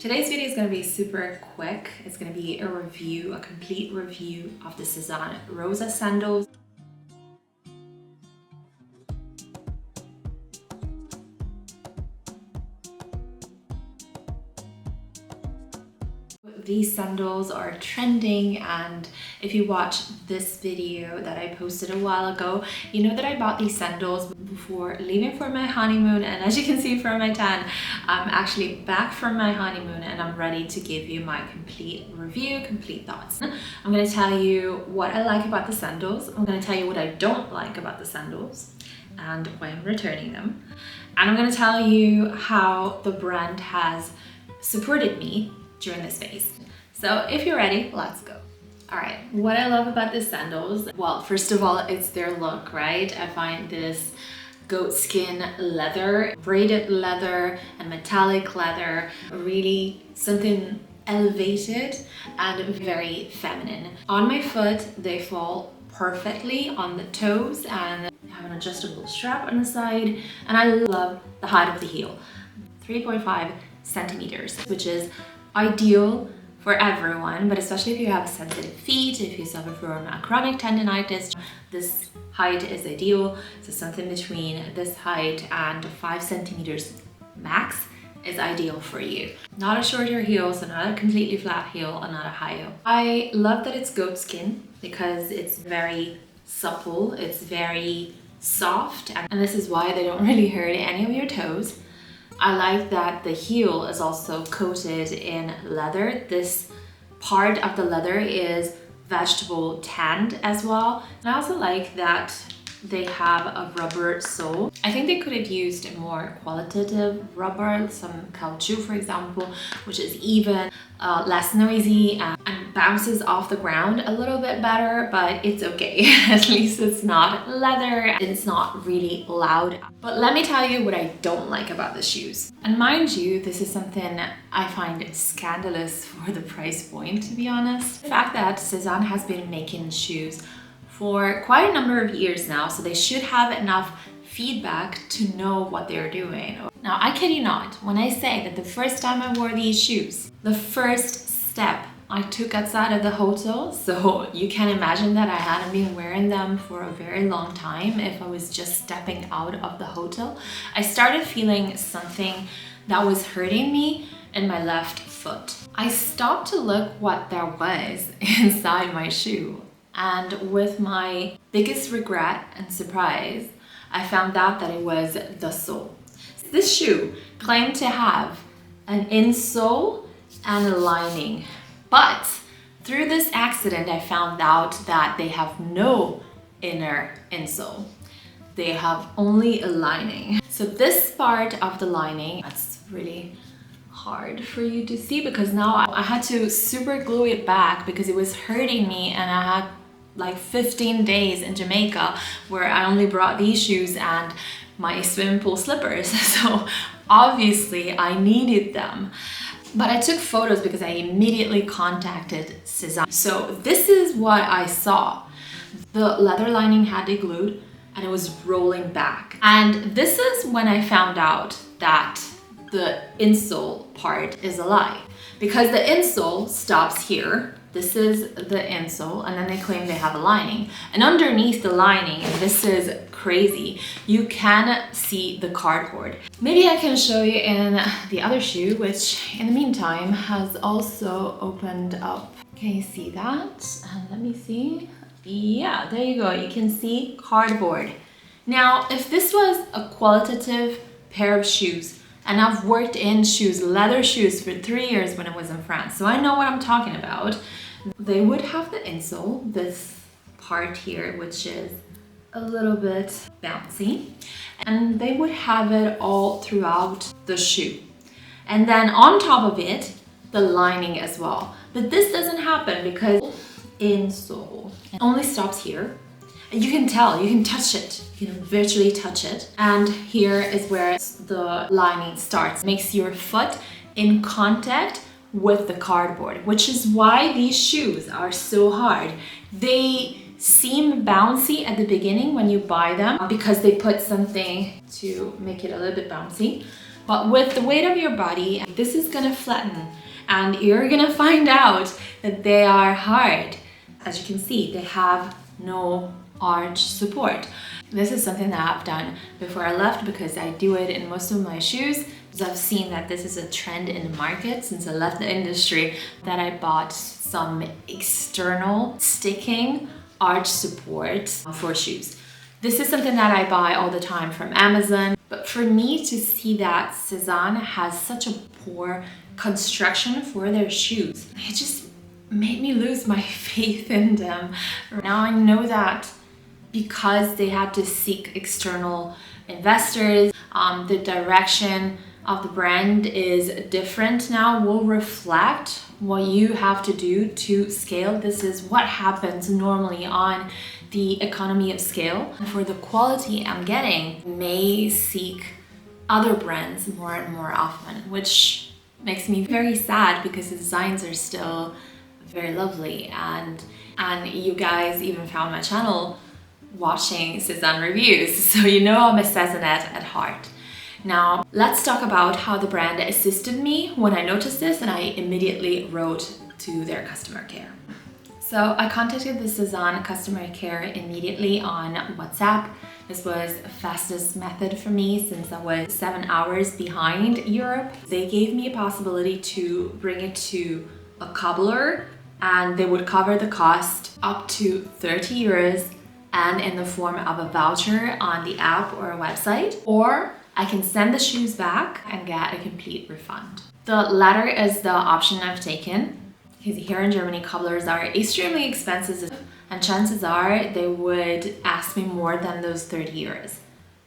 Today's video is going to be super quick. It's going to be a review, a complete review of the Sézane Rosa Sandals. These sandals are trending, and if you watch this video that I posted a while ago, you know that I bought these sandals before leaving for my honeymoon, and as you can see from my tan, I'm actually back from my honeymoon and I'm ready to give you my complete review, complete thoughts. I'm going to tell you what I like about the sandals, I'm going to tell you what I don't like about the sandals and why I'm returning them, and I'm going to tell you how the brand has supported me during this phase. So if you're ready, let's go. All right, what I love about the sandals, well, first of all, it's their look, right? I find this goatskin leather, braided leather and metallic leather really something elevated and very feminine. On my foot, they fall perfectly on the toes and have an adjustable strap on the side, and I love the height of the heel, 3.5 centimeters, which is ideal for everyone, but especially if you have sensitive feet, if you suffer from chronic tendonitis, this height is ideal. So something between this height and 5 centimeters max is ideal for you. Not a shorter heel, so not a completely flat heel and not a high heel. I love that it's goatskin because it's very supple, it's very soft, and this is why they don't really hurt any of your toes. I like that the heel is also coated in leather. This part of the leather is vegetable tanned as well. And I also like that they have a rubber sole. I think they could have used a more qualitative rubber, some caoutchouc for example, which is even less noisy and bounces off the ground a little bit better, but it's okay. At least it's not leather and it's not really loud. But let me tell you what I don't like about the shoes. And mind you, this is something I find scandalous for the price point, to be honest. The fact that Sézane has been making shoes for quite a number of years now, so they should have enough feedback to know what they're doing. Now, I kid you not, when I say that the first time I wore these shoes, the first step I took outside of the hotel, so you can imagine that I hadn't been wearing them for a very long time if I was just stepping out of the hotel, I started feeling something that was hurting me in my left foot. I stopped to look what there was inside my shoe. And with my biggest regret and surprise, I found out that it was the sole. This shoe claimed to have an insole and a lining, but through this accident, I found out that they have no inner insole. They have only a lining. So this part of the lining, that's really hard for you to see because now I had to super glue it back because it was hurting me, and I had like 15 days in Jamaica where I only brought these shoes and my swimming pool slippers, so obviously I needed them. But I took photos because I immediately contacted Sézane. So this is what I saw. The leather lining had it glued and it was rolling back. And this is when I found out that the insole part is a lie, because the insole stops here. This is the insole, and then they claim they have a lining. And underneath the lining, this is crazy, you can see the cardboard. Maybe I can show you in the other shoe, which in the meantime has also opened up. Can you see that? And let me see. Yeah, there you go. You can see cardboard. Now, if this was a qualitative pair of shoes, and I've worked in shoes, leather shoes, for 3 years when I was in France, so I know what I'm talking about. They would have the insole, this part here, which is a little bit bouncy, and they would have it all throughout the shoe. And then on top of it, the lining as well. But this doesn't happen because insole only stops here. And you can tell, you can touch it, you can virtually touch it. And here is where the lining starts. Makes your foot in contact with the cardboard, which is why these shoes are so hard. They seem bouncy at the beginning when you buy them because they put something to make it a little bit bouncy. But with the weight of your body, this is gonna flatten and you're gonna find out that they are hard. As you can see, they have no arch support. This is something that I've done before I left because I do it in most of my shoes. Because I've seen that this is a trend in the market since I left the industry, that I bought some external sticking arch support for shoes. This is something that I buy all the time from Amazon. But for me to see that Sézane has such a poor construction for their shoes, it just made me lose my faith in them. Now I know that because they had to seek external investors, the direction of the brand is different now, will reflect what you have to do to scale. This is what happens normally on the economy of scale. For the quality I'm getting, may seek other brands more and more often, which makes me very sad because the designs are still very lovely, and you guys even found my channel watching Sézane reviews, so you know I'm a Sézanette at heart. Now let's talk about how the brand assisted me when I noticed this, and I immediately wrote to their customer care. So I contacted the Sézane customer care immediately on WhatsApp. This was the fastest method for me since I was 7 hours behind Europe. They gave me a possibility to bring it to a cobbler and they would cover the cost up to 30 euros and in the form of a voucher on the app or a website, or I can send the shoes back and get a complete refund. The latter is the option I've taken, because here in Germany cobblers are extremely expensive and chances are they would ask me more than those 30 euros.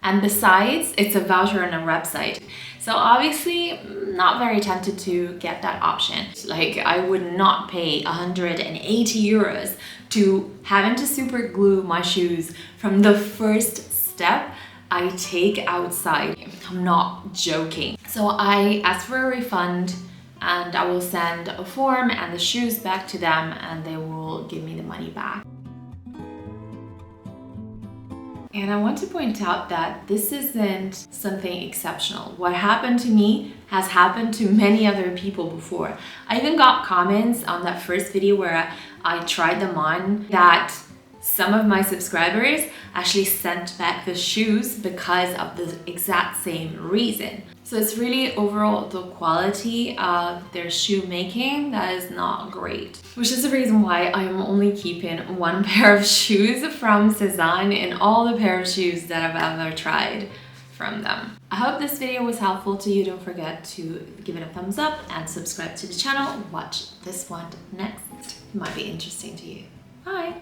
And besides, it's a voucher on a website. So obviously, not very tempted to get that option. Like, I would not pay 180 euros to having to super glue my shoes from the first step I take outside. I'm not joking. So I asked for a refund and I will send a form and the shoes back to them and they will give me the money back. And I want to point out that this isn't something exceptional. What happened to me has happened to many other people before. I even got comments on that first video where I tried them on that some of my subscribers actually sent back the shoes because of the exact same reason. So it's really overall the quality of their shoe making that is not great. Which is the reason why I'm only keeping one pair of shoes from Sézane in all the pair of shoes that I've ever tried from them. I hope this video was helpful to you. Don't forget to give it a thumbs up and subscribe to the channel. Watch this one next. It might be interesting to you. Bye!